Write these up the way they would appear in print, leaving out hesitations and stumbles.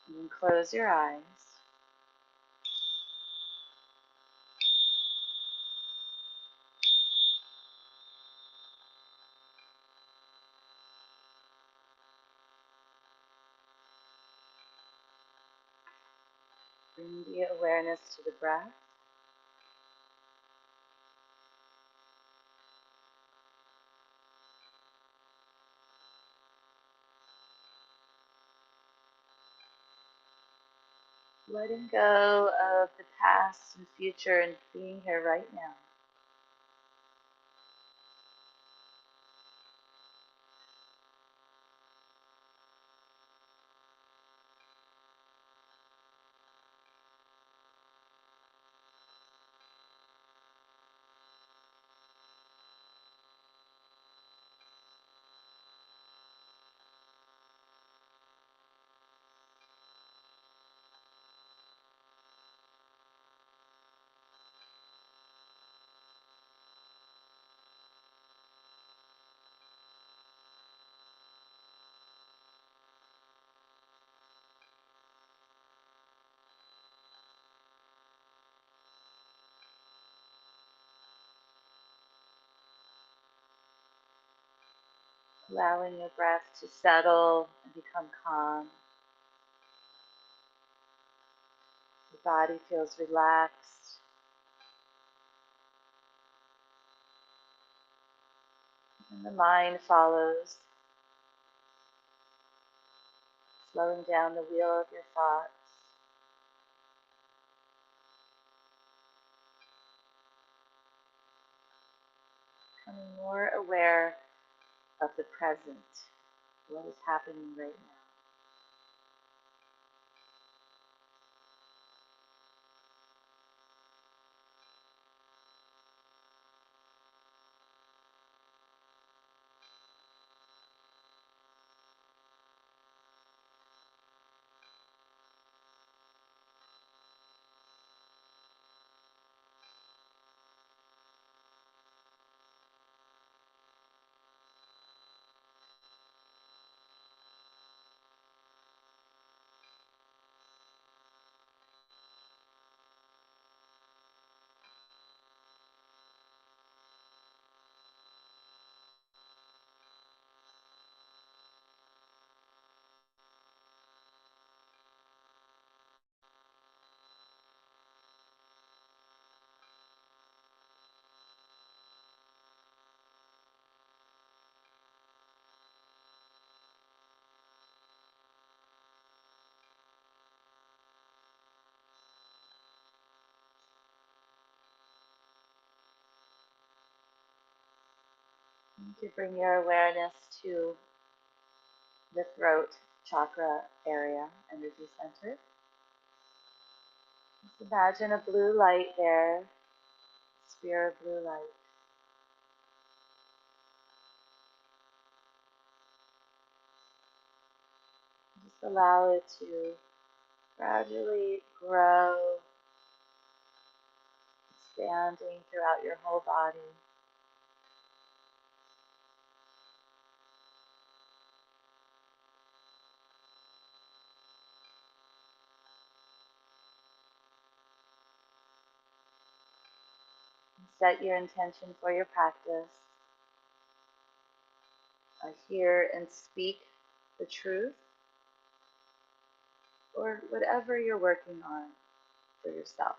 And then close your eyes. Bring the awareness to the breath. Letting go of the past and future and being here right now. Allowing your breath to settle and become calm. Your body feels relaxed. And the mind follows, slowing down the wheel of your thoughts. Becoming more aware of the present, what is happening right now. You can bring your awareness to the throat chakra area, energy center. Just imagine a blue light there, a sphere of blue light. Just allow it to gradually grow, expanding throughout your whole body. Set your intention for your practice. Hear and speak the truth, or whatever you're working on for yourself.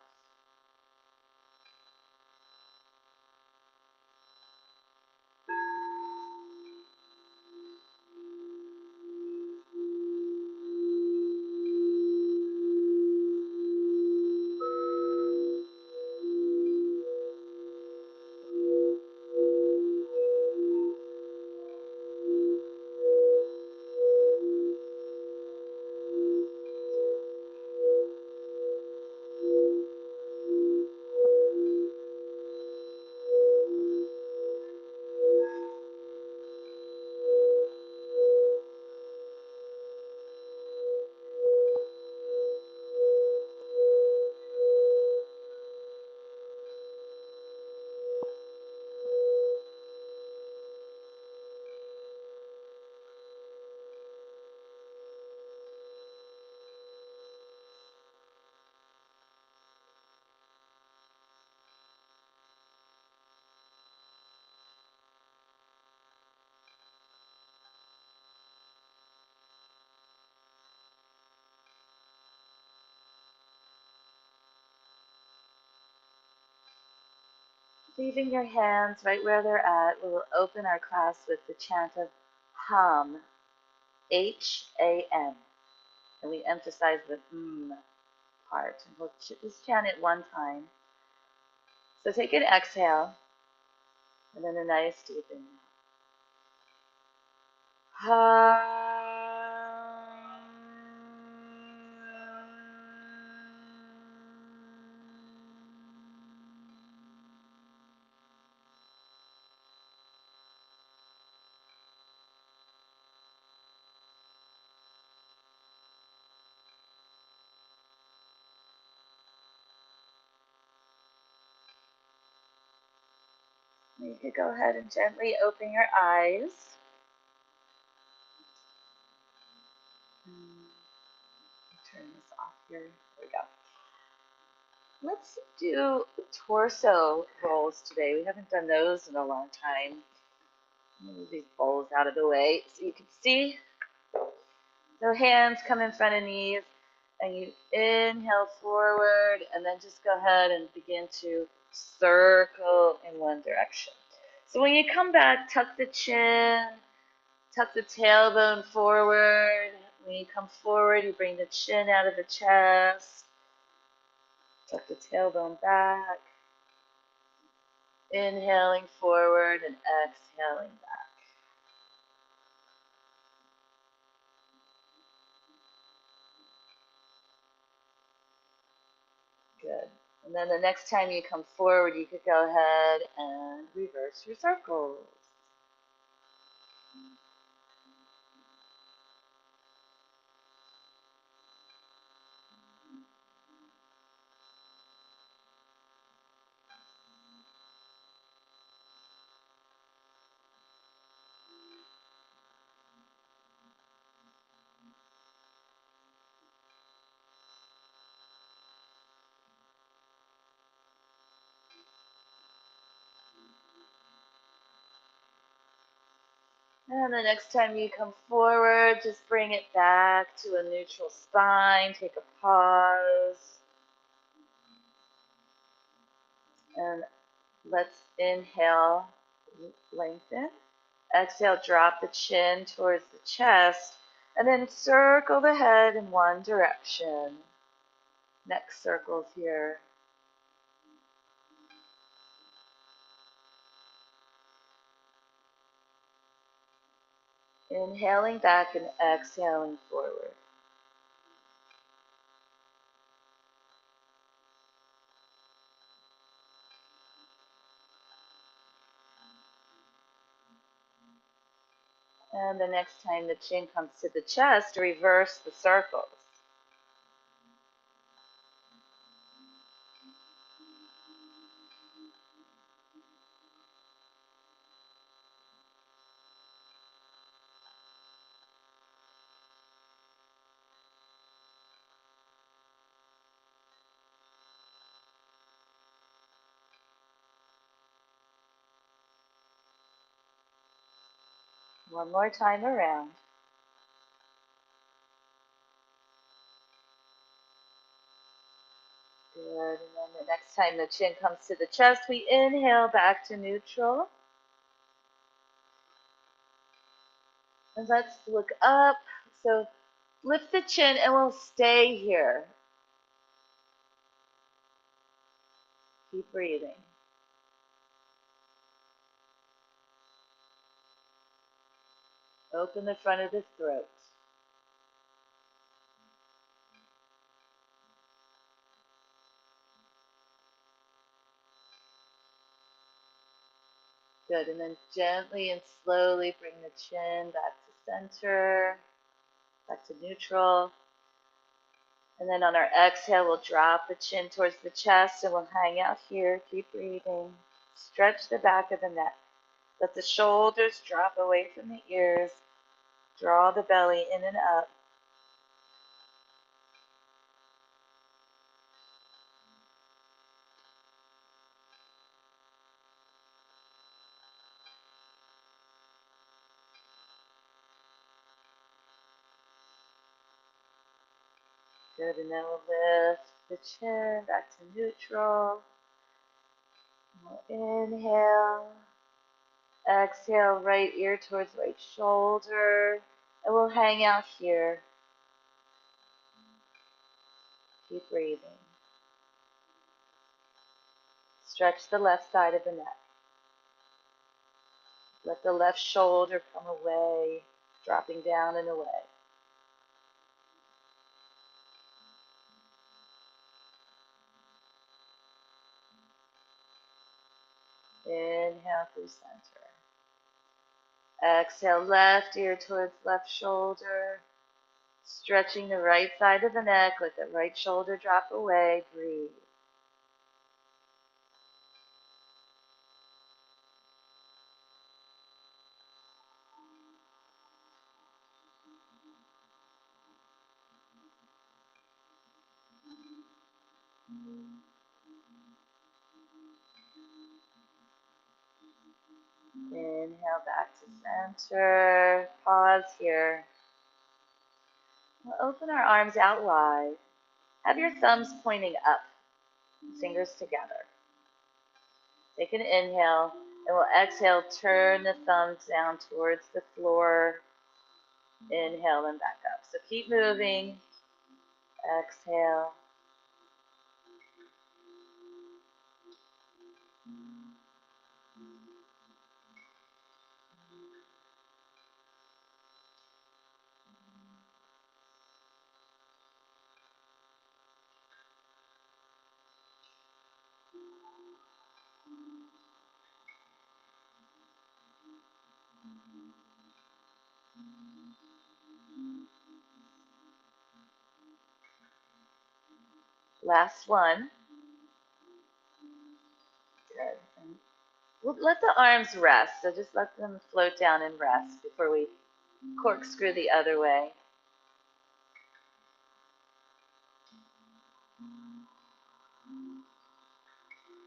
Leaving your hands right where they're at, we will open our class with the chant of HAM, H-A-M. And we emphasize the part. And we'll just chant it one time. So take an exhale, and then a nice deep inhale. You could go ahead and gently open your eyes. Turn this off here. There we go. Let's do torso rolls today. We haven't done those in a long time. Move these bowls out of the way so you can see. So hands come in front of knees, and you inhale forward, and then just go ahead and begin to circle in one direction. So when you come back, tuck the chin, tuck the tailbone forward. When you come forward, you bring the chin out of the chest. Tuck the tailbone back. Inhaling forward and exhaling back. Good. And then the next time you come forward, you could go ahead and reverse your circles. And the next time you come forward, just bring it back to a neutral spine. Take a pause. And let's inhale, lengthen. Exhale, drop the chin towards the chest. And then circle the head in one direction. Next circles here. Inhaling back and exhaling forward. And the next time the chin comes to the chest, reverse the circles. One more time around. Good. And then the next time the chin comes to the chest, we inhale back to neutral. And let's look up. So lift the chin and we'll stay here. Keep breathing. Open the front of the throat. Good. And then gently and slowly bring the chin back to center, back to neutral. And then on our exhale, we'll drop the chin towards the chest and we'll hang out here. Keep breathing. Stretch the back of the neck. Let the shoulders drop away from the ears. Draw the belly in and up. Good, and then we'll lift the chin back to neutral. Inhale. Exhale, right ear towards right shoulder. And we'll hang out here. Keep breathing. Stretch the left side of the neck. Let the left shoulder come away, dropping down and away. Inhale through center. Exhale, left ear towards left shoulder. Stretching the right side of the neck, let the right shoulder drop away. Breathe. Inhale back to center. Pause here. We'll open our arms out wide. Have your thumbs pointing up, fingers together. Take an inhale, and we'll exhale, turn the thumbs down towards the floor. Inhale and back up. So keep moving. Exhale. Last one. Good. And we'll let the arms rest. So just let them float down and rest before we corkscrew the other way.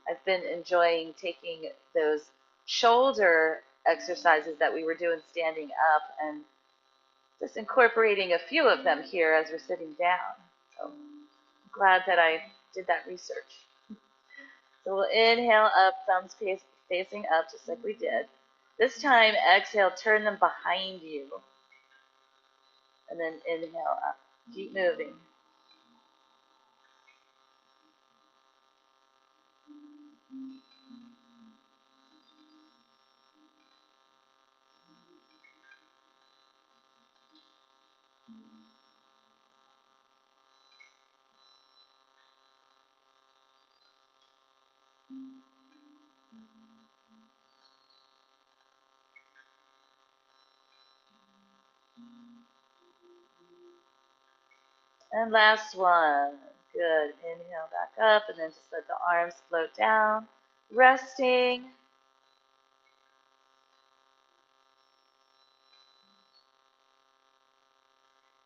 I've been enjoying taking those shoulder exercises that we were doing standing up and just incorporating a few of them here as we're sitting down. So I'm glad that I did that research. So we'll inhale up, thumbs facing up just like we did. This time, exhale, turn them behind you. And then inhale up. Keep moving. And last one. Good. Inhale back up and then just let the arms float down. Resting.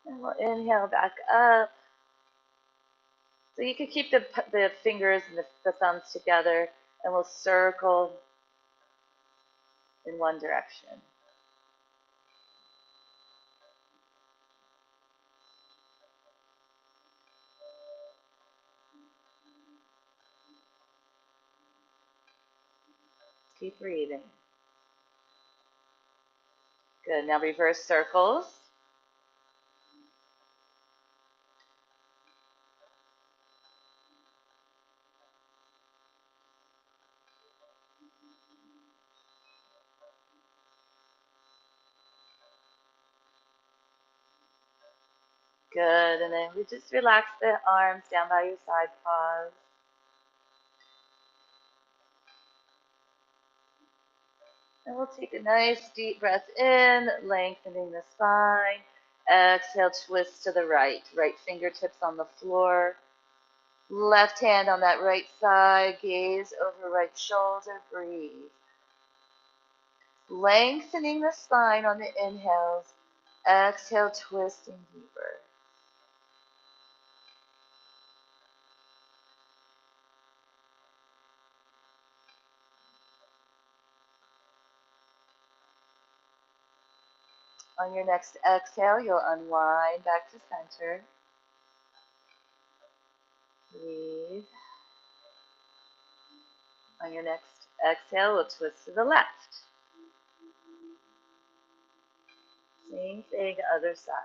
And we'll inhale back up. So you can keep the fingers and the thumbs together and we'll circle in one direction. Keep breathing. Good. Now reverse circles. Good. And then we just relax the arms down by your side. Pause. And we'll take a nice deep breath in, lengthening the spine. Exhale, twist to the right. Right fingertips on the floor. Left hand on that right side. Gaze over right shoulder. Breathe. Lengthening the spine on the inhales. Exhale, twisting deeper. On your next exhale, you'll unwind back to center. Breathe. On your next Exhale, we'll twist to the left. Same thing, other side.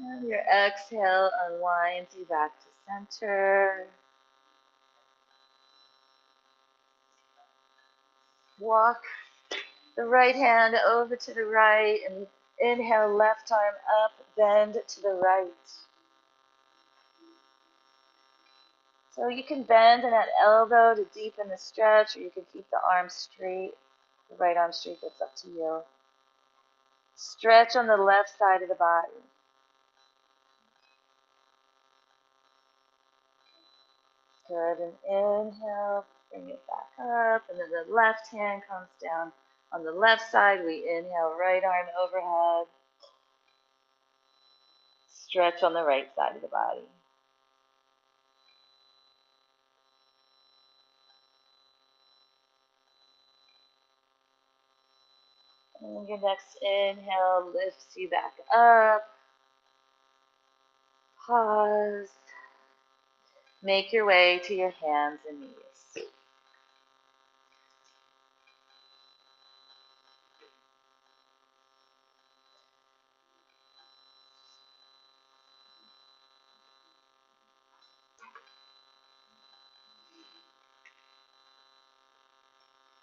And your exhale unwinds you back to center. Walk the right hand over to the right and inhale, left arm up, bend to the right. So you can bend in that elbow to deepen the stretch, or you can keep the arm straight, the right arm straight, that's up to you. Stretch on the left side of the body. Good, and inhale, bring it back up, and then the left hand comes down on the left side. We inhale, right arm overhead. Stretch on the right side of the body. And your next inhale lifts you back up. Pause. Make your way to your hands and knees.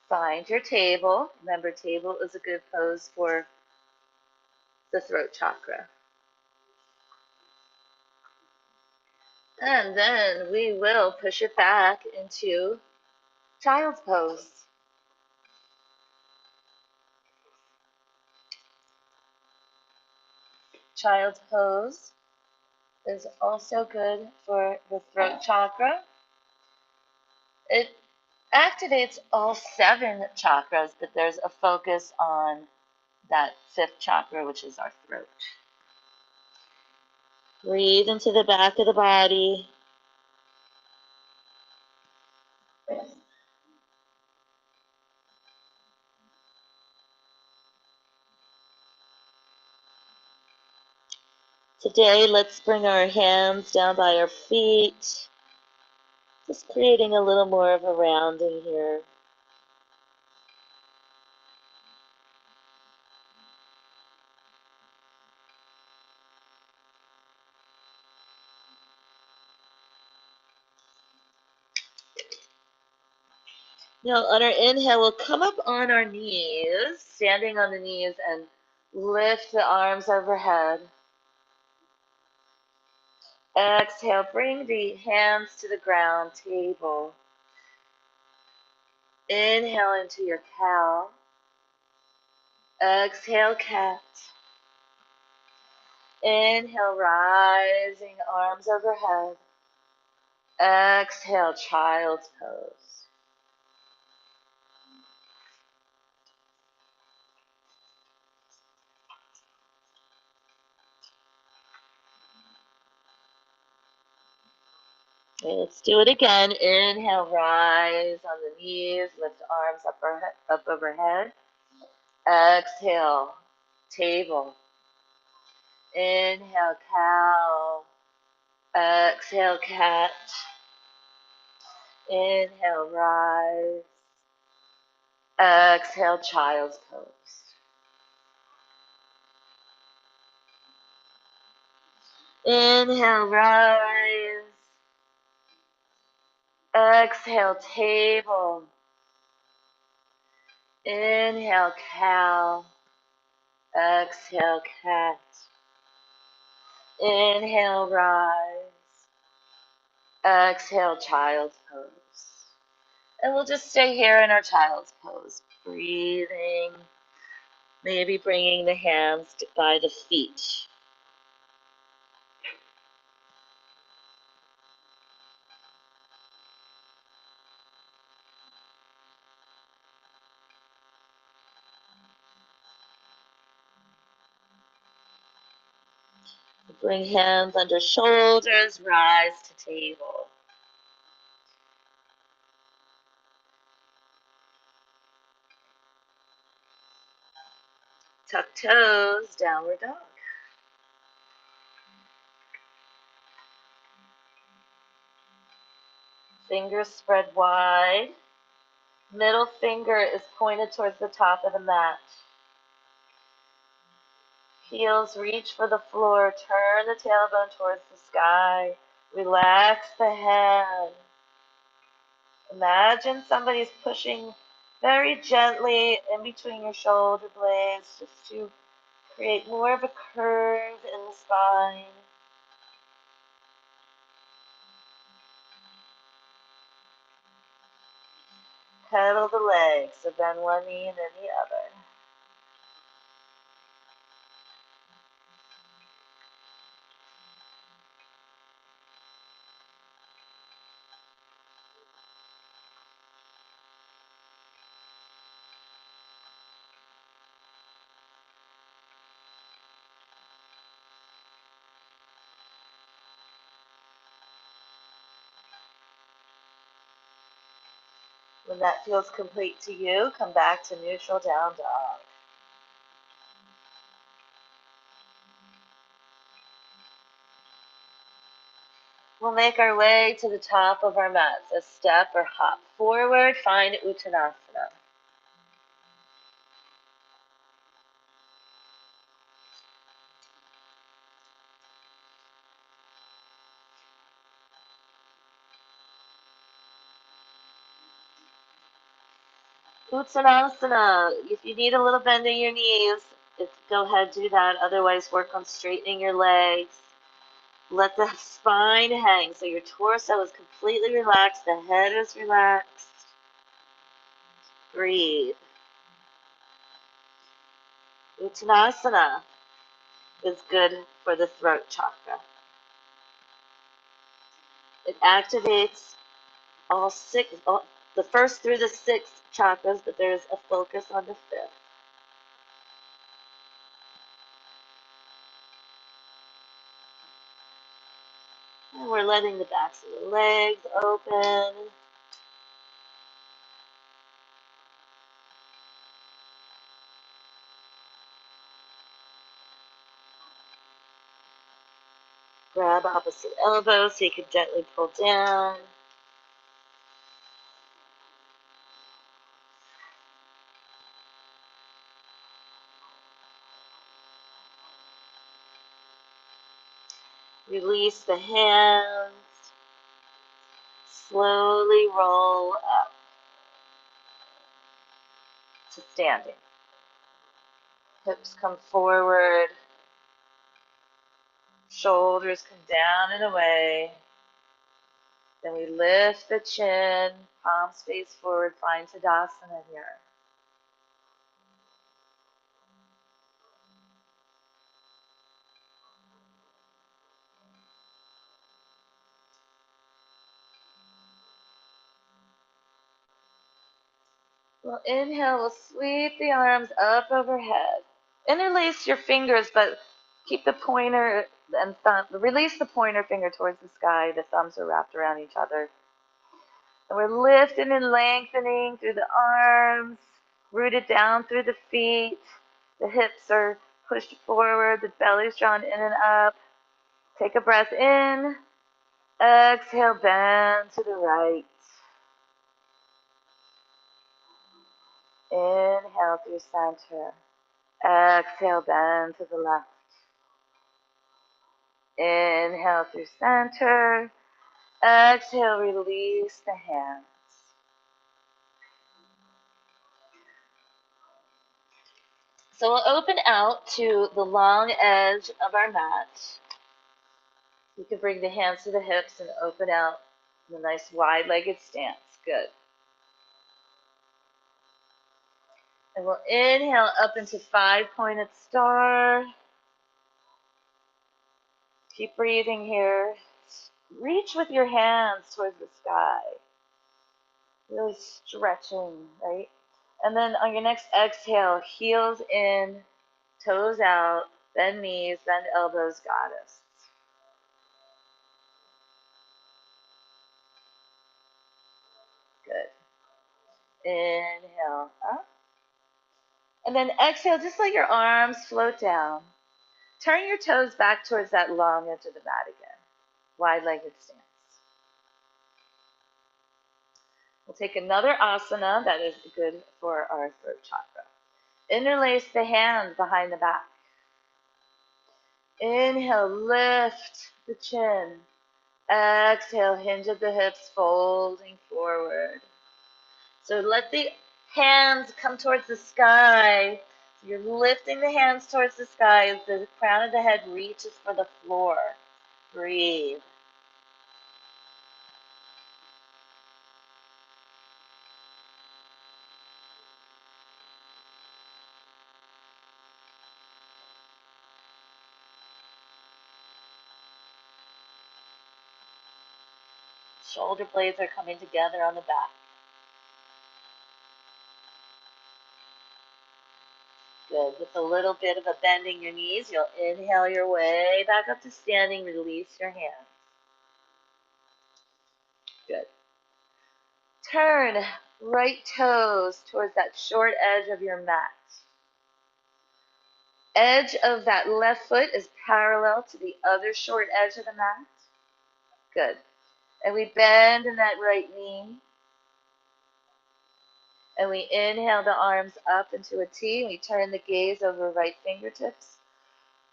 Find your table. Remember, table is a good pose for the throat chakra. And then we will push it back into child's pose. Child's pose is also good for the throat chakra. It activates all 7 chakras, but there's a focus on that 5th chakra, which is our throat. Breathe into the back of the body. Today, let's bring our hands down by our feet, just creating a little more of a rounding here. Now, on our inhale, we'll come up on our knees, standing on the knees, and lift the arms overhead. Exhale, bring the hands to the ground, table. Inhale into your cow. Exhale, cat. Inhale, rising arms overhead. Exhale, child's pose. Okay, let's do it again. Inhale, rise on the knees, lift arms up overhead. Exhale, table. Inhale, cow. Exhale, cat. Inhale, rise. Exhale, child's pose. Inhale, rise. Exhale, table. Inhale, cow. Exhale, cat. Inhale, rise. Exhale, child's pose. And we'll just stay here in our child's pose, breathing, maybe bringing the hands by the feet. Bring hands under shoulders, rise to table. Tuck toes, downward dog. Fingers spread wide. Middle finger is pointed towards the top of the mat. Heels reach for the floor. Turn the tailbone towards the sky. Relax the hand. Imagine somebody's pushing very gently in between your shoulder blades just to create more of a curve in the spine. Pedal the legs, so bend one knee and then the other. When that feels complete to you, come back to neutral down dog. We'll make our way to the top of our mat. So step or hop forward, find Uttanasana. Uttanasana. If you need a little bend in your knees, go ahead, do that. Otherwise, work on straightening your legs. Let the spine hang so your torso is completely relaxed, the head is relaxed. Breathe. Uttanasana is good for the throat chakra. It activates the first through the sixth chakras, but there's a focus on the fifth. And we're letting the backs of the legs open. Grab opposite elbow so you can gently pull down. Release the hands. Slowly roll up to standing. Hips come forward. Shoulders come down and away. Then we lift the chin, palms face forward, find Tadasana here. We'll inhale, we'll sweep the arms up overhead. Interlace your fingers, but keep the pointer and thumb, release the pointer finger towards the sky. The thumbs are wrapped around each other. And we're lifting and lengthening through the arms, rooted down through the feet. The hips are pushed forward, the belly's drawn in and up. Take a breath in. Exhale, bend to the right. Inhale through center. Exhale, bend to the left. Inhale through center. Exhale, release the hands. So we'll open out to the long edge of our mat. You can bring the hands to the hips and open out in a nice wide-legged stance. Good. And we'll inhale up into five-pointed star. Keep breathing here. Reach with your hands towards the sky. Really stretching, right? And then on your next exhale, heels in, toes out, bend knees, bend elbows, goddess. Good. Inhale up. And then exhale, just let your arms float down. Turn your toes back towards that long edge of the mat again. Wide-legged stance. We'll take another asana that is good for our throat chakra. Interlace the hands behind the back. Inhale, lift the chin. Exhale, hinge at the hips, folding forward. So let the hands come towards the sky. So you're lifting the hands towards the sky as the crown of the head reaches for the floor. Breathe. Shoulder blades are coming together on the back. Good. With a little bit of a bend in your knees, you'll inhale your way back up to standing. Release your hands. Good. Turn right toes towards that short edge of your mat. Edge of that left foot is parallel to the other short edge of the mat. Good. And we bend in that right knee. And we inhale the arms up into a T. We turn the gaze over right fingertips.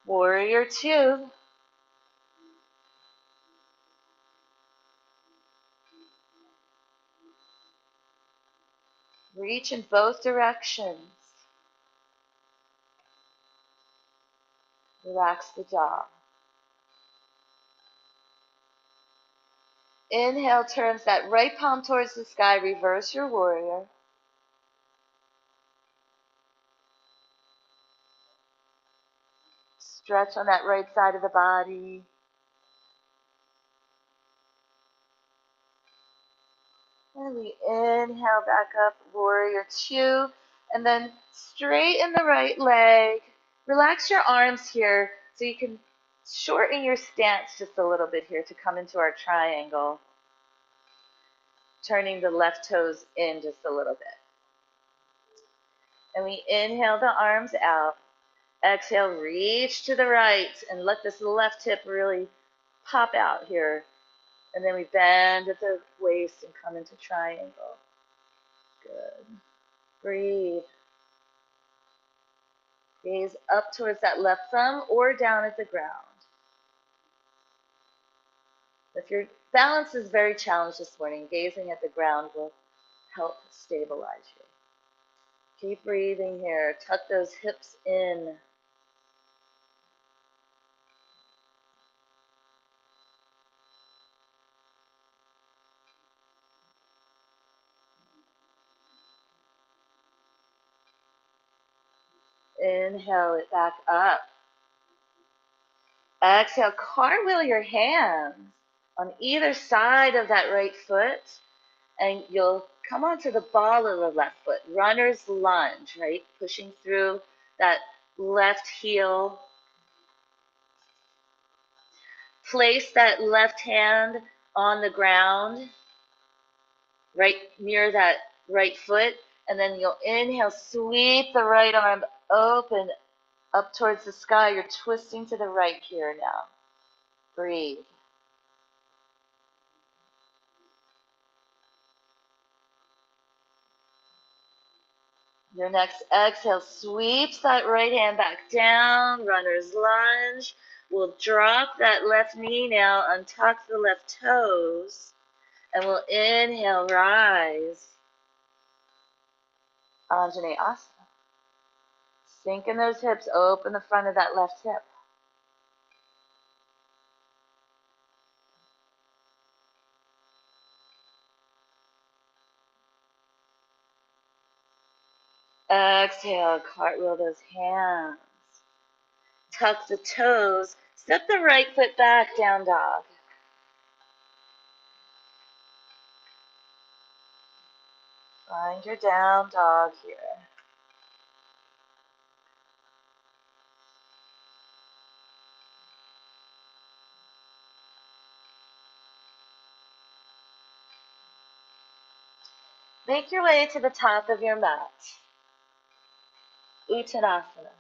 Warrior two. Reach in both directions. Relax the jaw. Inhale turns that right palm towards the sky. Reverse your warrior. Stretch on that right side of the body. And we inhale back up, warrior two. And then straighten the right leg. Relax your arms here so you can shorten your stance just a little bit here to come into our triangle. Turning the left toes in just a little bit. And we inhale the arms out. Exhale, reach to the right and let this left hip really pop out here. And then we bend at the waist and come into triangle. Good. Breathe. Gaze up towards that left thumb or down at the ground. If your balance is very challenged this morning, gazing at the ground will help stabilize you. Keep breathing here. Tuck those hips in. Inhale it back up. Exhale, cartwheel your hands on either side of that right foot, and you'll come onto the ball of the left foot. Runner's lunge, right? Pushing through that left heel. Place that left hand on the ground, right near that right foot, and then you'll inhale, sweep the right arm open up towards the sky. You're twisting to the right here now. Breathe. Your next exhale sweeps that right hand back down, runner's lunge. We'll drop that left knee now, untuck the left toes, and we'll inhale, rise. Anjaneyasana. Sink in those hips, open the front of that left hip. Exhale, cartwheel those hands. Tuck the toes, step the right foot back, down dog. Find your down dog here. Make your way to the top of your mat. Uttanasana.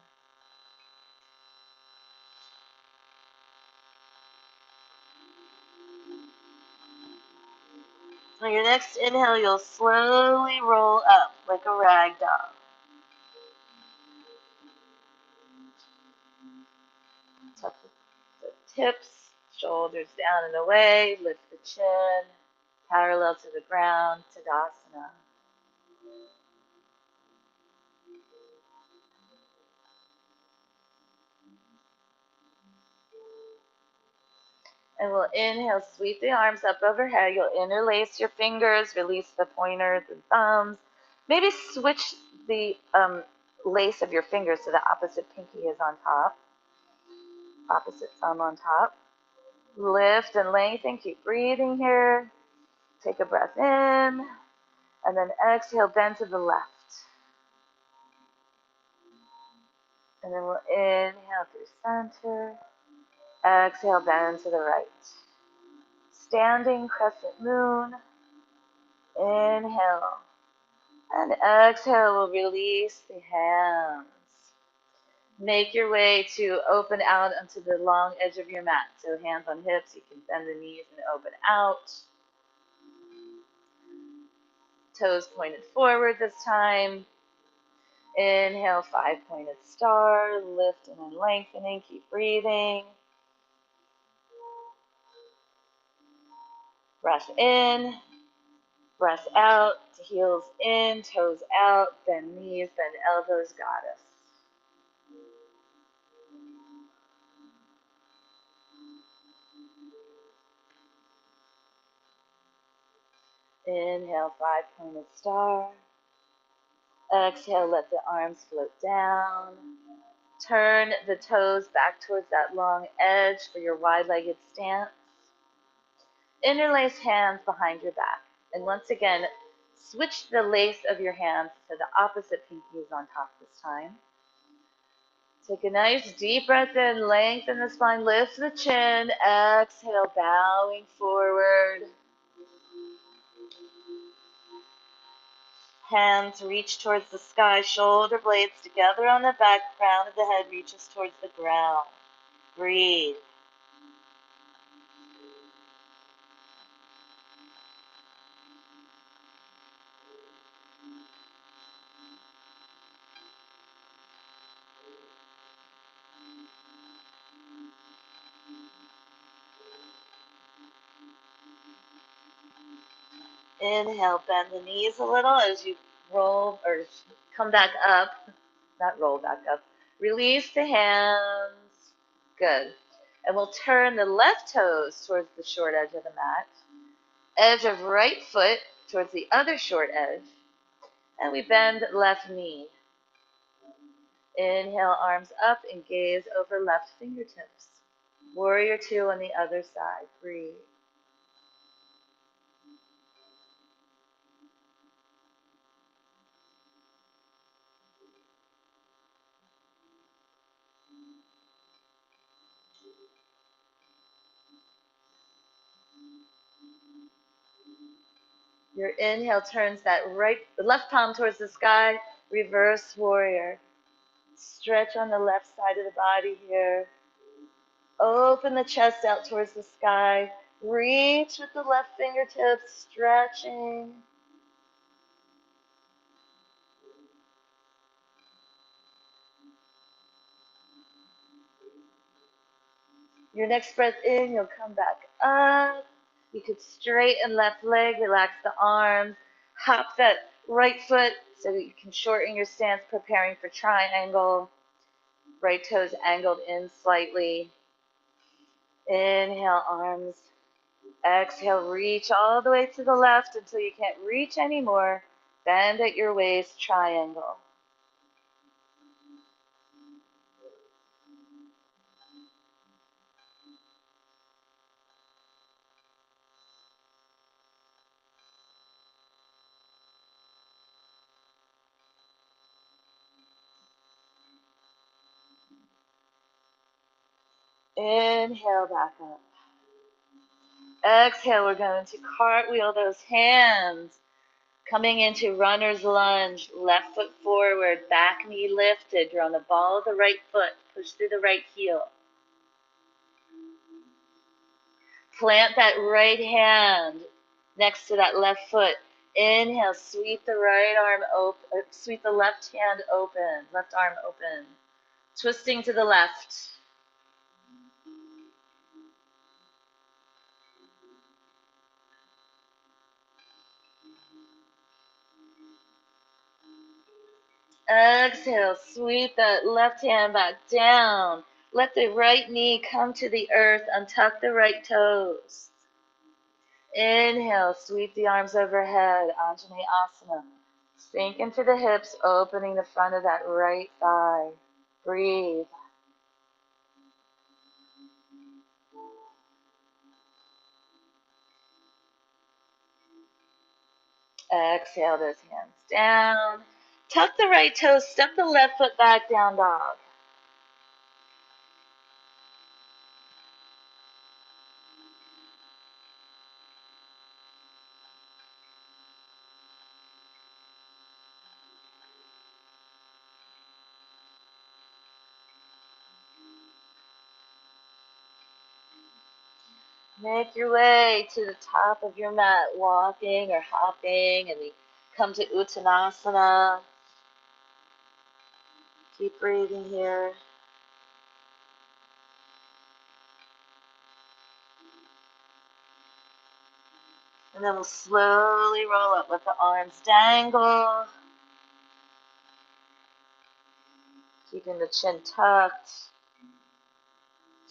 On your next inhale, you'll slowly roll up like a rag doll. Tuck the tips, shoulders down and away, lift the chin, parallel to the ground, Tadasana. And we'll inhale, sweep the arms up overhead. You'll interlace your fingers, release the pointers and thumbs. Maybe switch the lace of your fingers so the opposite pinky is on top, opposite thumb on top. Lift and lengthen. Keep breathing here. Take a breath in, and then exhale, bend to the left. And then we'll inhale through center. Exhale, bend to the right. Standing crescent moon. Inhale. And exhale, we'll release the hands. Make your way to open out onto the long edge of your mat. So hands on hips, you can bend the knees and open out. Toes pointed forward this time. Inhale, 5-pointed star, lifting and lengthening, keep breathing. Breath in, breath out, heels in, toes out, bend knees, bend elbows, goddess. Inhale, 5-pointed star. Exhale, let the arms float down. Turn the toes back towards that long edge for your wide-legged stance. Interlace hands behind your back. And once again, switch the lace of your hands so the opposite pinky is on top this time. Take a nice deep breath in, lengthen the spine, lift the chin, exhale, bowing forward. Hands reach towards the sky, shoulder blades together on the back, crown of the head reaches towards the ground. Breathe. Inhale, bend the knees a little as you roll or come back up. Not roll back up. Release the hands. Good. And we'll turn the left toes towards the short edge of the mat. Edge of right foot towards the other short edge. And we bend left knee. Inhale, arms up and gaze over left fingertips. Warrior two on the other side. Breathe. Your inhale turns that left palm towards the sky, reverse warrior. Stretch on the left side of the body here. Open the chest out towards the sky. Reach with the left fingertips, stretching. Your next breath in, you'll come back up. You could straighten left leg, relax the arms, hop that right foot so that you can shorten your stance, preparing for triangle. Right toes angled in slightly. Inhale, arms. Exhale, reach all the way to the left until you can't reach anymore. Bend at your waist, triangle. Inhale back up. Exhale, we're going to cartwheel those hands. Coming into runner's lunge, left foot forward, back knee lifted. You're on the ball of the right foot. Push through the right heel. Plant that right hand next to that left foot. Inhale, sweep the right arm open, sweep the left hand open, left arm open. Twisting to the left. Exhale, sweep that left hand back down. Let the right knee come to the earth. Untuck the right toes. Inhale, sweep the arms overhead, Anjaneyasana. Sink into the hips, opening the front of that right thigh. Breathe. Exhale those hands down. Tuck the right toes, step the left foot back, down dog. Make your way to the top of your mat, walking or hopping, and we come to Uttanasana. Keep breathing here. And then we'll slowly roll up. Let the arms dangle. Keeping the chin tucked.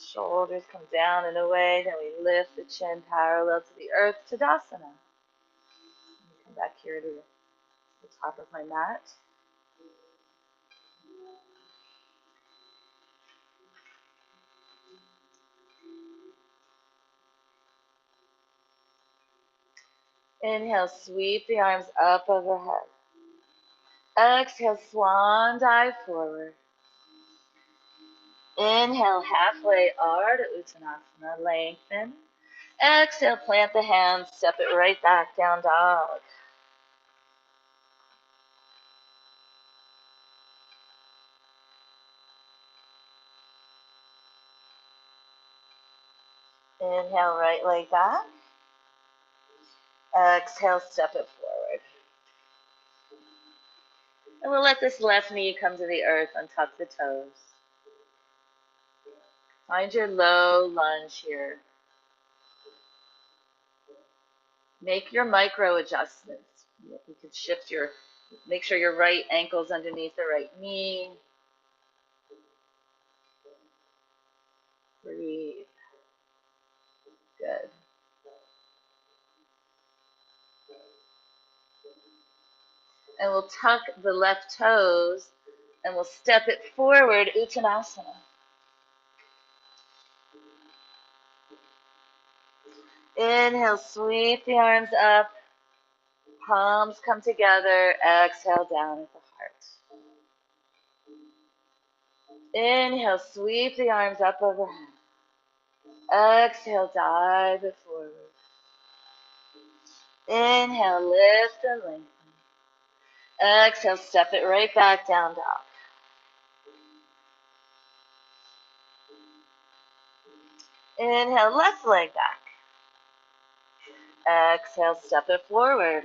Shoulders come down and away. Then we lift the chin parallel to the earth, Tadasana. Come back here to the top of my mat. Inhale, sweep the arms up overhead. Exhale, swan dive forward. Inhale, halfway Ardha Uttanasana, lengthen. Exhale, plant the hands, step it right back, down dog. Inhale, right leg back. Exhale, step it forward. And we'll let this left knee come to the earth, untuck the toes. Find your low lunge here. Make your micro adjustments. You can shift make sure your right ankle's underneath the right knee. Breathe. Good. And we'll tuck the left toes and we'll step it forward, Uttanasana. Inhale, sweep the arms up. Palms come together. Exhale, down at the heart. Inhale, sweep the arms up overhead. Exhale, dive it forward. Inhale, lift and lengthen. Exhale, step it right back, down dog. Inhale, left leg back. Exhale, step it forward.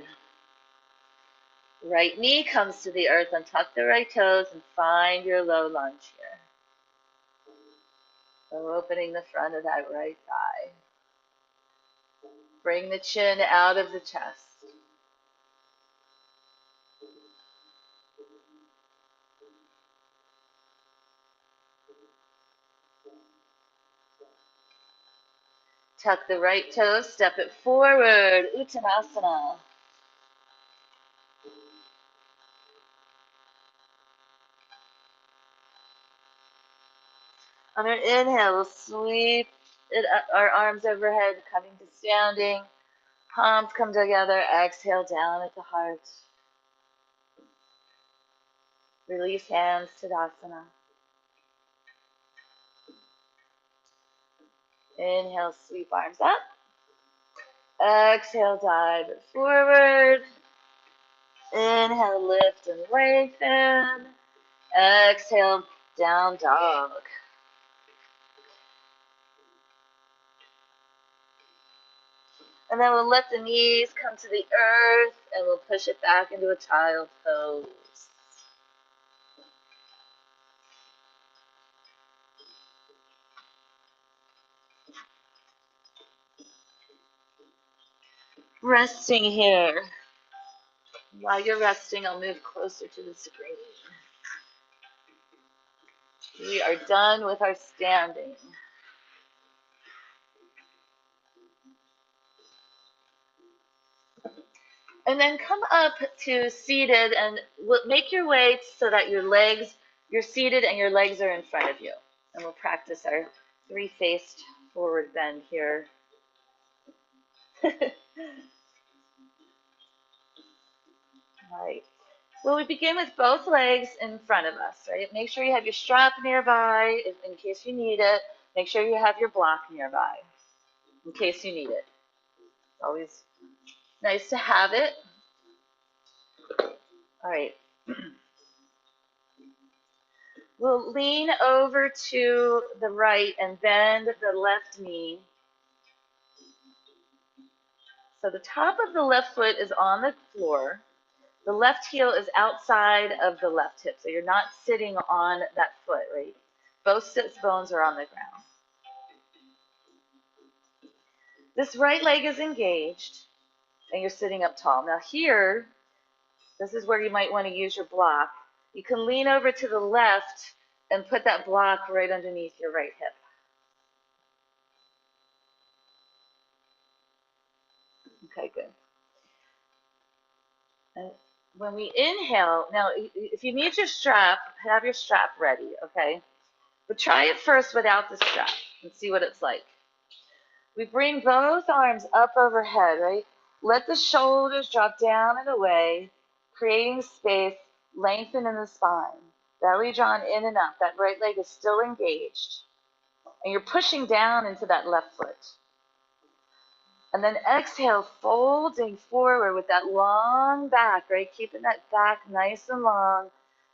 Right knee comes to the earth, untuck the right toes, and find your low lunge here. So opening the front of that right thigh. Bring the chin out of the chest. Tuck the right toe, step it forward, Uttanasana. On our inhale, we'll sweep our arms overhead, coming to standing. Palms come together, exhale down at the heart. Release hands, Tadasana. Inhale, sweep arms up. Exhale, dive forward. Inhale, lift and lengthen. Exhale, down dog. And then we'll let the knees come to the earth and we'll push it back into a child pose. Resting here. While you're resting, I'll move closer to the screen. We are done with our standing. And then come up to seated and make your way so that you're seated and your legs are in front of you. And we'll practice our three-faced forward bend here. All right. Well, we begin with both legs in front of us, right? Make sure you have your strap nearby in case you need it. Make sure you have your block nearby in case you need it. It's always nice to have it. All right. We'll lean over to the right and bend the left knee. So the top of the left foot is on the floor. The left heel is outside of the left hip. So you're not sitting on that foot, right? Both sits bones are on the ground. This right leg is engaged and you're sitting up tall. Now here, this is where you might want to use your block. You can lean over to the left and put that block right underneath your right hip. Okay, good. And when we inhale, now if you need your strap, have your strap ready, okay? But try it first without the strap and see what it's like. We bring both arms up overhead, right? Let the shoulders drop down and away, creating space, lengthen in the spine. Belly drawn in and up. That right leg is still engaged. And you're pushing down into that left foot. And then exhale, folding forward with that long back, right? Keeping that back nice and long.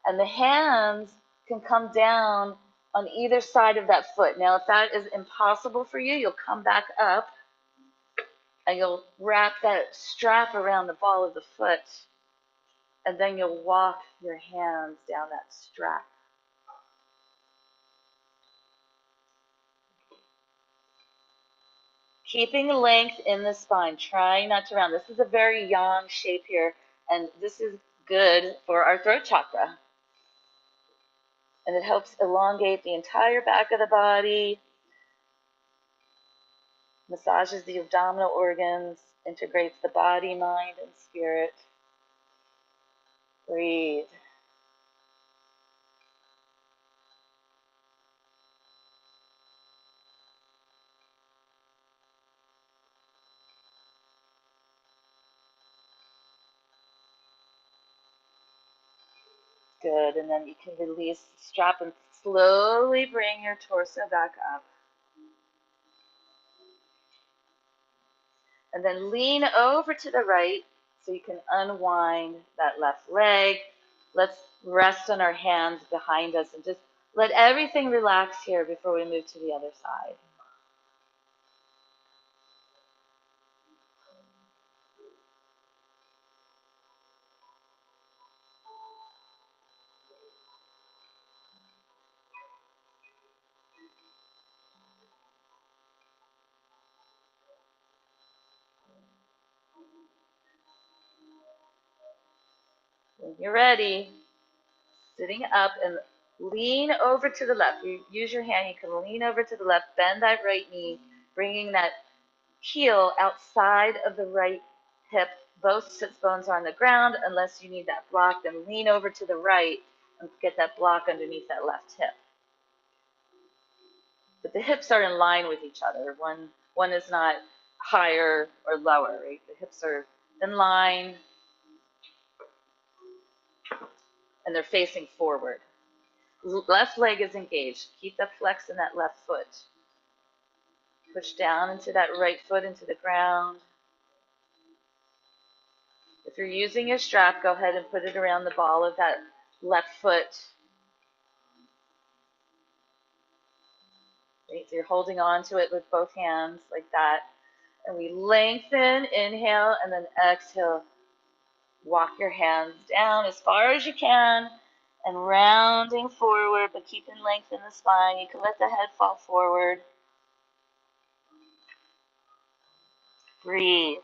And the hands can come down on either side of that foot. Now, if that is impossible for you, you'll come back up and you'll wrap that strap around the ball of the foot. And then you'll walk your hands down that strap. Keeping length in the spine, trying not to round. This is a very yang shape here, and this is good for our throat chakra. And it helps elongate the entire back of the body, massages the abdominal organs, integrates the body, mind, and spirit. Breathe. Good, and then you can release the strap and slowly bring your torso back up. And then lean over to the right so you can unwind that left leg. Let's rest on our hands behind us and just let everything relax here before we move to the other side. When you're ready, sitting up and lean over to the left. You use your hand, you can lean over to the left, bend that right knee, bringing that heel outside of the right hip. Both sits bones are on the ground. Unless you need that block, then lean over to the right and get that block underneath that left hip. But the hips are in line with each other. One is not higher or lower, right? The hips are in line and they're facing forward. Left leg is engaged. Keep the flex in that left foot. Push down into that right foot into the ground. If If you're using your strap, go ahead and put it around the ball of that left foot. Right, so you're holding on to it with both hands like that. And we lengthen, inhale, and then exhale. Walk your hands down as far as you can and rounding forward, but keeping length in the spine. You can let the head fall forward. Breathe.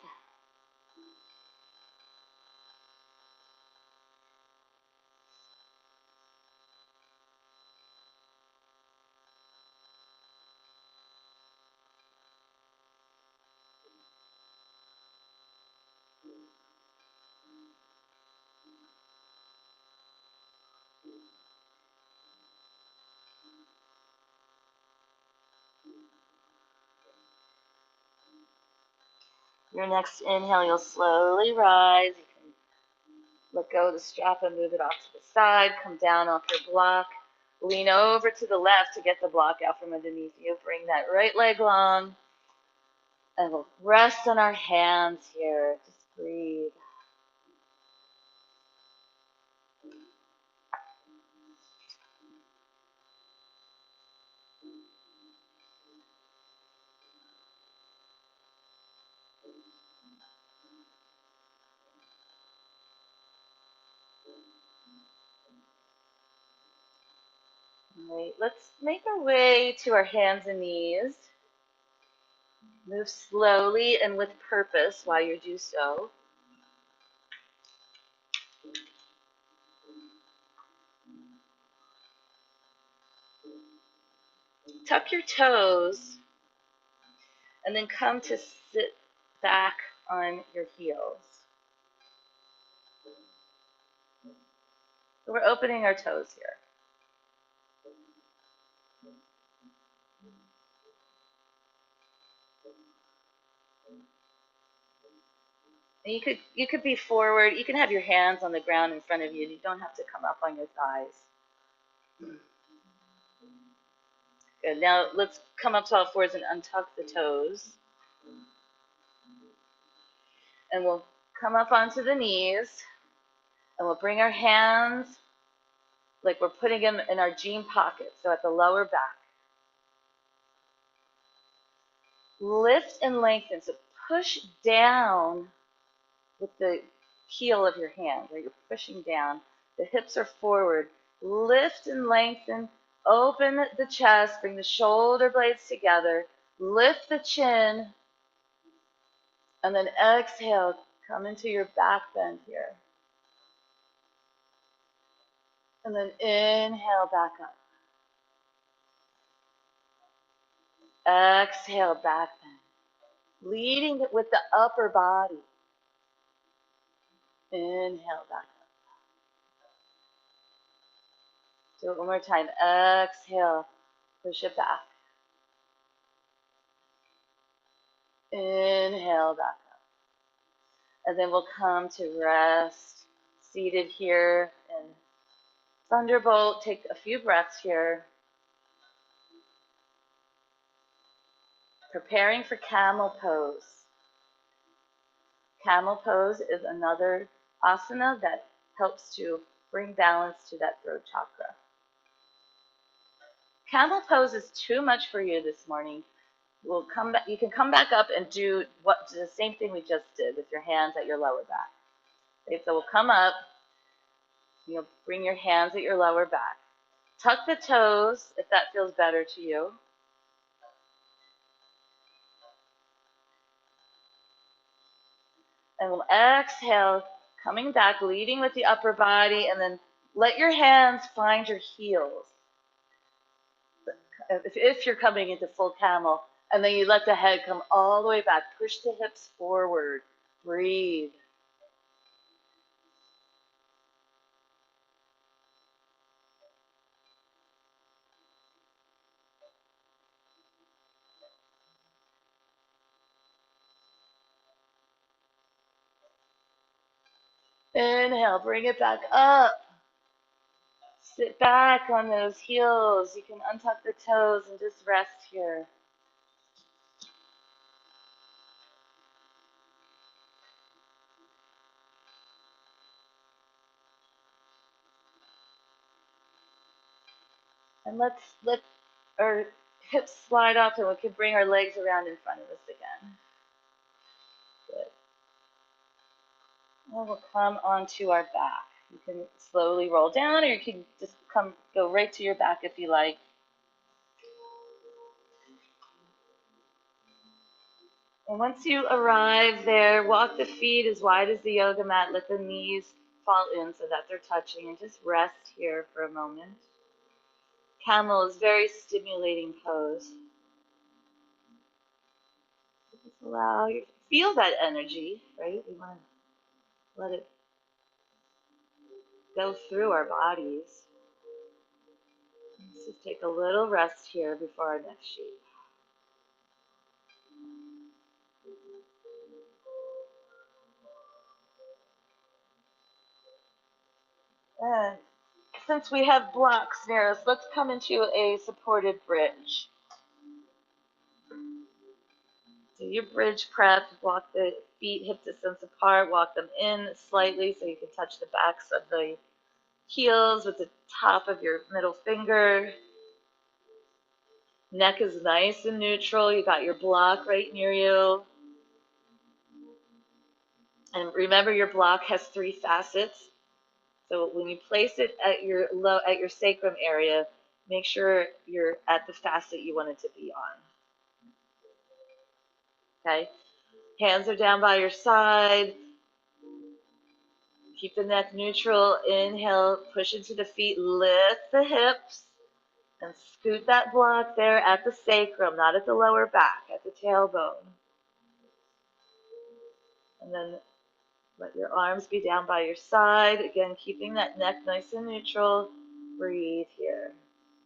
Your next inhale, you'll slowly rise. You can let go of the strap and move it off to the side. Come down off your block. Lean over to the left to get the block out from underneath you. Bring that right leg long. And we'll rest on our hands here. Just breathe. All right, let's make our way to our hands and knees. Move slowly and with purpose while you do so. Tuck your toes and then come to sit back on your heels. So we're opening our toes here. And you could be forward. You can have your hands on the ground in front of you. You don't have to come up on your thighs. Good. Now let's come up to all fours and untuck the toes. And we'll come up onto the knees. And we'll bring our hands like we're putting them in our jean pocket, so at the lower back. Lift and lengthen. So push down with the heel of your hand, where you're pushing down. The hips are forward. Lift and lengthen. Open the chest. Bring the shoulder blades together. Lift the chin. And then exhale. Come into your back bend here. And then inhale back up. Exhale back bend. Leading with the upper body. Inhale back up. Do it one more time. Exhale. Push it back. Inhale back up. And then we'll come to rest. Seated here in Thunderbolt. Take a few breaths here. Preparing for camel pose. Camel pose is another asana that helps to bring balance to that throat chakra. Camel pose is too much for you this morning. We'll come back. You can come back up and do the same thing we just did with your hands at your lower back. Okay, so we'll come up. You'll bring your hands at your lower back. Tuck the toes if that feels better to you. And we'll exhale, coming back, leading with the upper body, and then let your hands find your heels. If you're coming into full camel, and then you let the head come all the way back. Push the hips forward. Breathe. Inhale, bring it back up. Sit back on those heels. You can untuck the toes and just rest here. And let's let our hips slide off and we can bring our legs around in front of us again. Good. And we'll come onto our back. You can slowly roll down or you can just go right to your back if you like. And once you arrive there, walk the feet as wide as the yoga mat. Let the knees fall in so that they're touching and just rest here for a moment. Camel is a very stimulating pose. Just allow you to feel that energy, right? We want to let it go through our bodies. Let's just take a little rest here before our next shape. And since we have blocks near us, let's come into a supported bridge. Do your bridge prep, walk the feet hip distance apart, walk them in slightly so you can touch the backs of the heels with the top of your middle finger. Neck is nice and neutral. You got your block right near you. And remember your block has 3 facets. So when you place it at your sacrum area, make sure you're at the facet you want it to be on. Okay? Hands are down by your side. Keep the neck neutral. Inhale, push into the feet, lift the hips, and scoot that block there at the sacrum, not at the lower back, at the tailbone. And then let your arms be down by your side. Again, keeping that neck nice and neutral. Breathe here.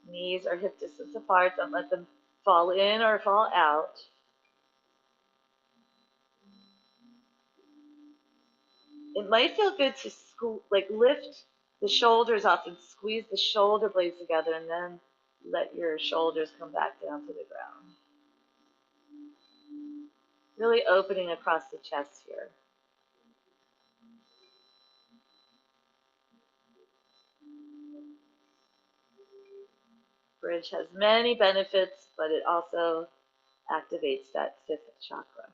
Knees are hip distance apart. Don't let them fall in or fall out. It might feel good to lift the shoulders up and squeeze the shoulder blades together and then let your shoulders come back down to the ground. Really opening across the chest here. Bridge has many benefits, but it also activates that 5th chakra.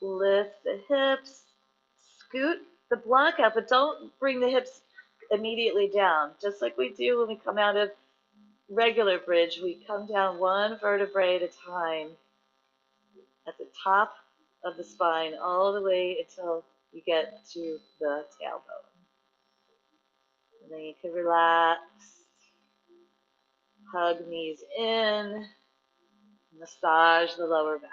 Lift the hips, scoot the block out, but don't bring the hips immediately down. Just like we do when we come out of regular bridge, we come down one vertebrae at a time at the top of the spine all the way until you get to the tailbone. And then you can relax, hug knees in, massage the lower back.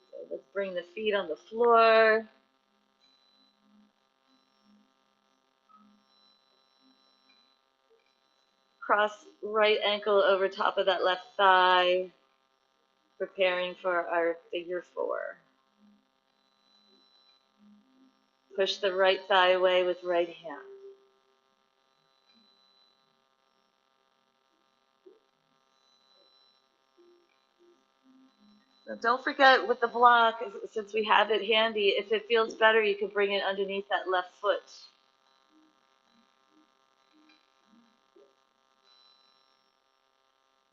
So let's bring the feet on the floor. Cross right ankle over top of that left thigh, preparing for our figure 4. Push the right thigh away with right hand. So don't forget with the block, since we have it handy, if it feels better, you can bring it underneath that left foot.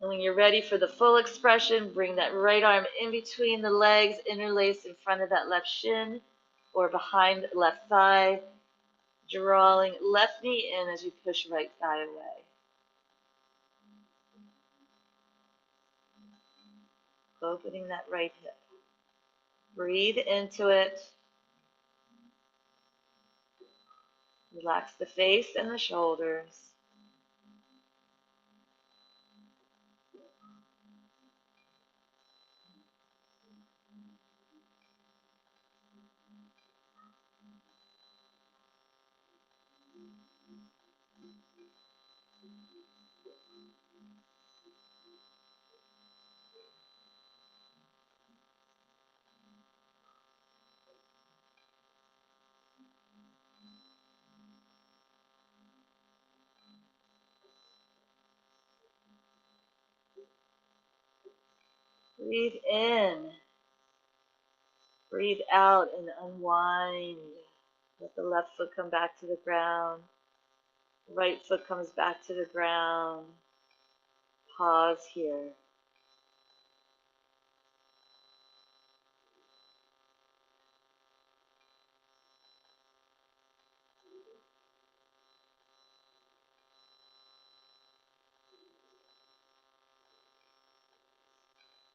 And when you're ready for the full expression, bring that right arm in between the legs, interlaced in front of that left shin or behind left thigh, drawing left knee in as you push right thigh away. Opening that right hip. Breathe into it. Relax the face and the shoulders. Breathe in. Breathe out and unwind. Let the left foot come back to the ground. Right foot comes back to the ground. Pause here.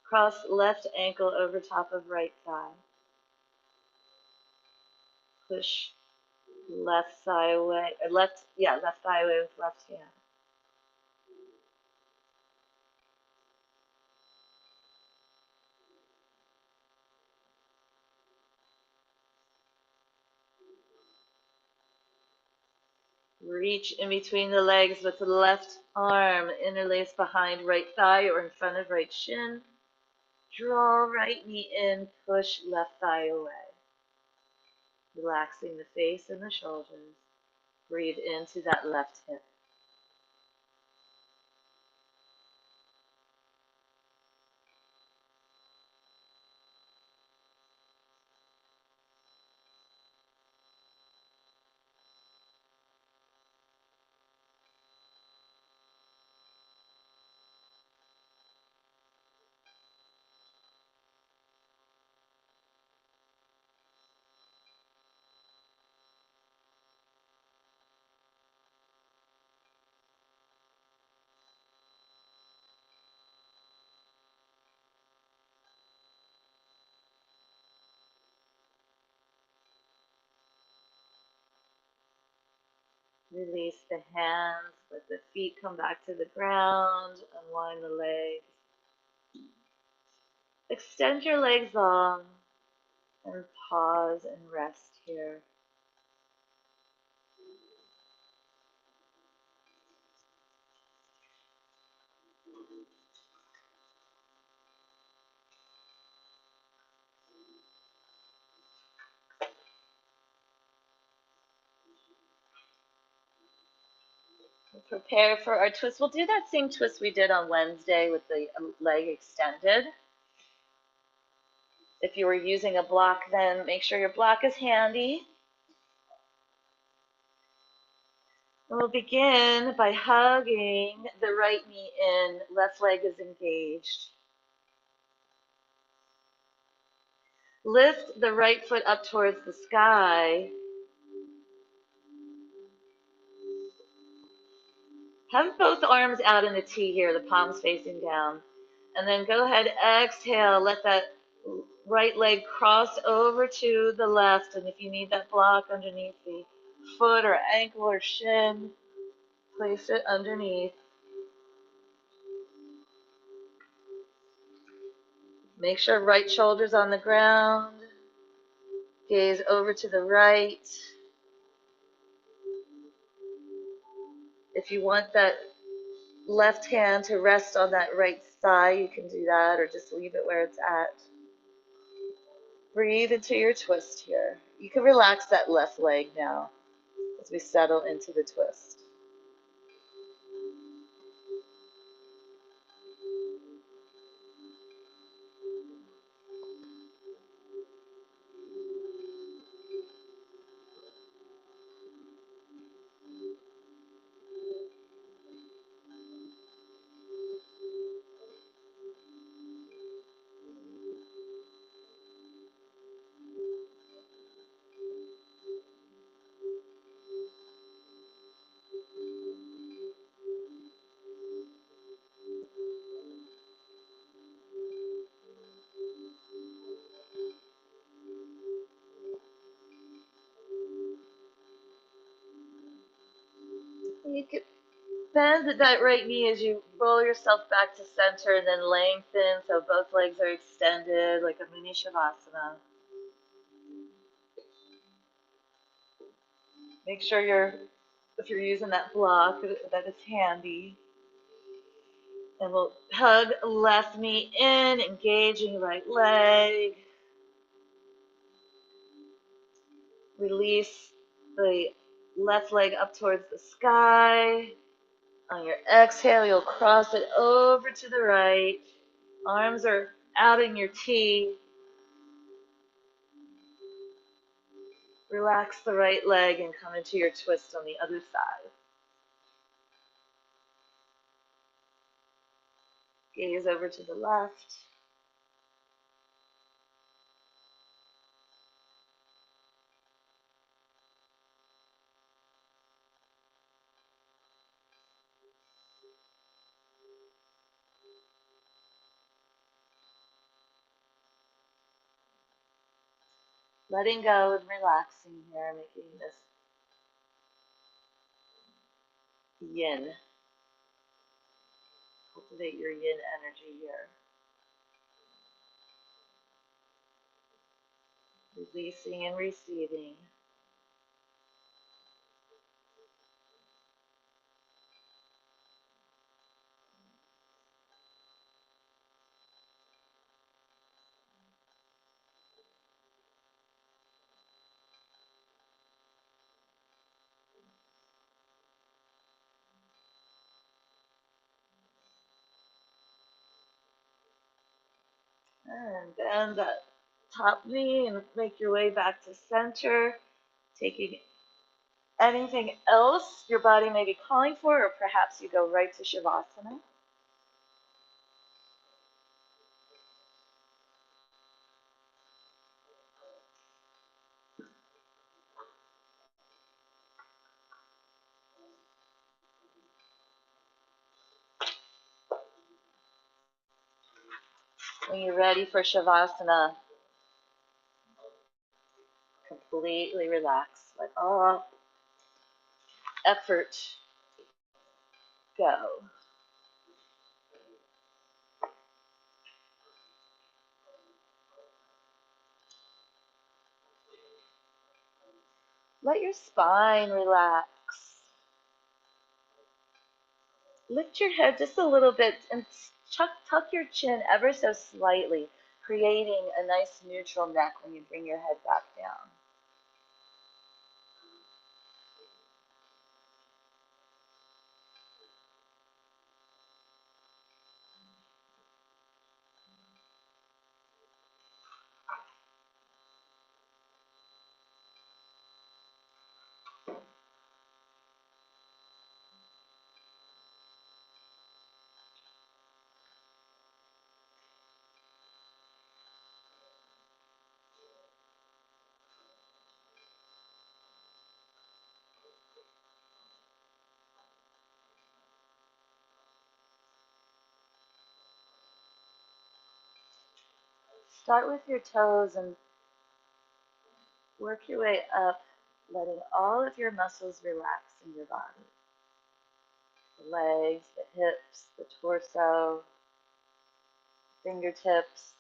Cross left ankle over top of right thigh. Push left thigh away, left thigh away with left hand. Reach in between the legs with the left arm, interlace behind right thigh or in front of right shin. Draw right knee in, push left thigh away. Relaxing the face and the shoulders. Breathe into that left hip. Release the hands, let the feet come back to the ground, unwind the legs. Extend your legs long and pause and rest here. Prepare for our twist. We'll do that same twist we did on Wednesday with the leg extended. If you were using a block, then make sure your block is handy. And we'll begin by hugging the right knee in, left leg is engaged. Lift the right foot up towards the sky. Have both arms out in the T here, the palms facing down. And then go ahead, exhale, let that right leg cross over to the left. And if you need that block underneath the foot or ankle or shin, place it underneath. Make sure right shoulder's on the ground. Gaze over to the right. If you want that left hand to rest on that right thigh, you can do that or just leave it where it's at. Breathe into your twist here. You can relax that left leg now as we settle into the twist. You can bend that right knee as you roll yourself back to center and then lengthen so both legs are extended like a mini shavasana. Make sure your if you're using that block, that is handy. And we'll hug left knee in, engaging right leg. Release the left leg up towards the sky. On your exhale, you'll cross it over to the right. Arms are out in your T. Relax the right leg and come into your twist on the other side. Gaze over to the left. Letting go and relaxing here, making this yin. Cultivate your yin energy here. Releasing and receiving. And bend that top knee and make your way back to center, taking anything else your body may be calling for, or perhaps you go right to Shavasana. When you're ready for Shavasana, completely relax. Let all effort go. Let your spine relax. Lift your head just a little bit and tuck your chin ever so slightly, creating a nice neutral neck when you bring your head back down. Start with your toes and work your way up, letting all of your muscles relax in your body. The legs, the hips, the torso, fingertips,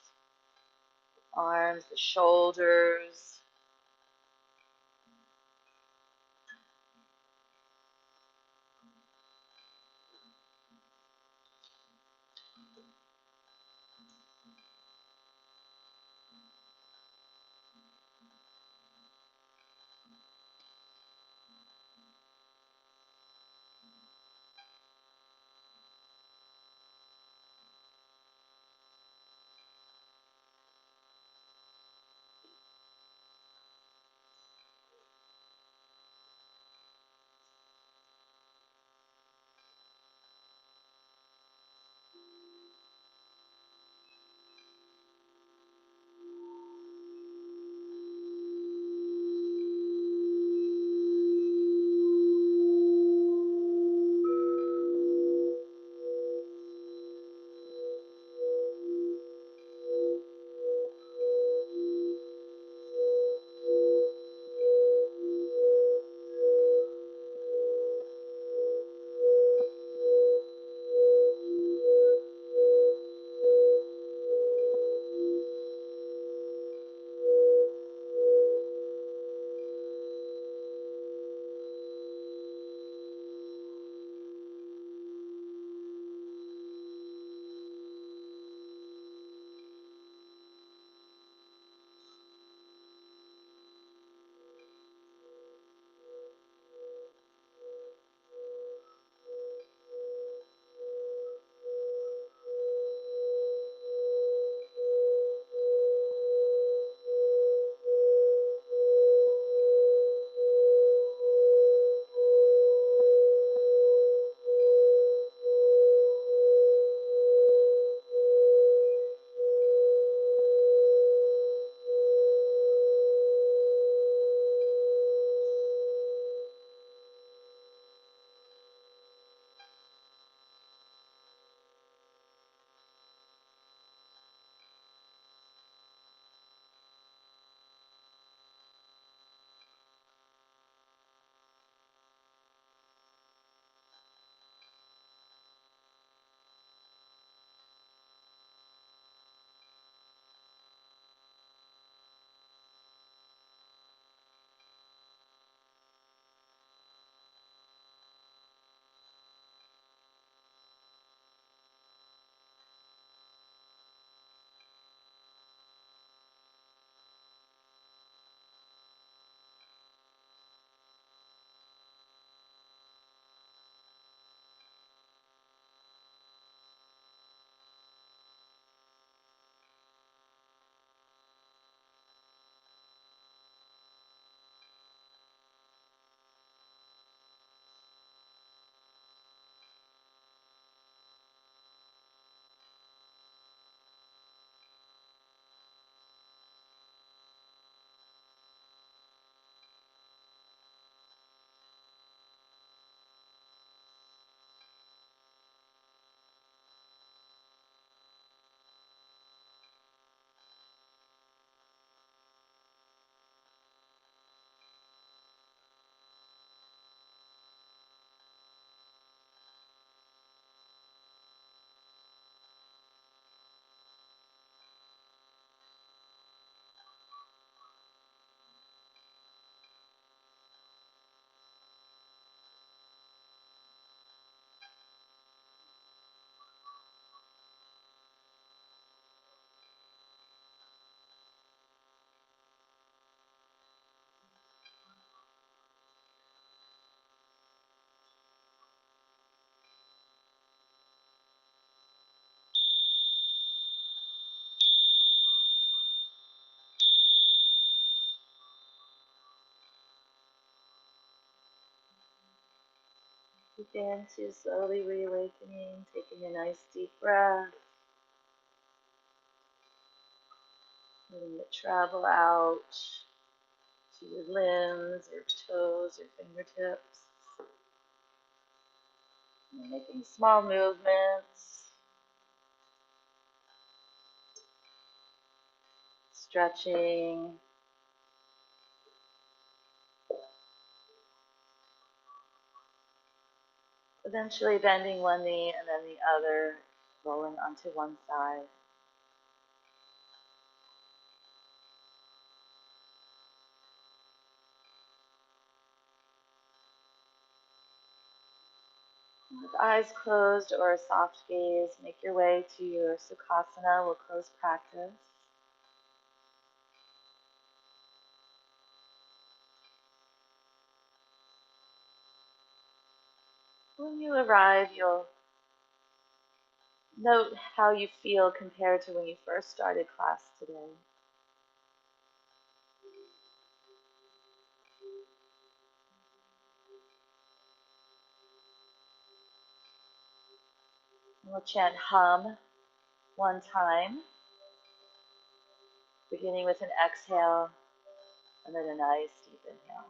arms, the shoulders. Begin to slowly reawakening, taking a nice deep breath, letting it travel out to your limbs, your toes, your fingertips. And making small movements, stretching, eventually bending one knee and then the other, rolling onto one side. With eyes closed or a soft gaze, make your way to your Sukhasana. We'll close practice. When you arrive, you'll note how you feel compared to when you first started class today. We'll chant hum one time, beginning with an exhale and then a nice deep inhale.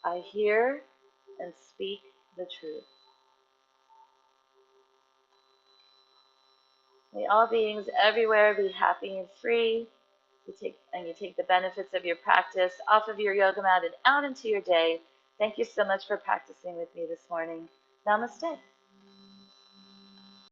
I hear and speak the truth. May all beings everywhere be happy and free. You take the benefits of your practice off of your yoga mat and out into your day. Thank you so much for practicing with me this morning. Namaste.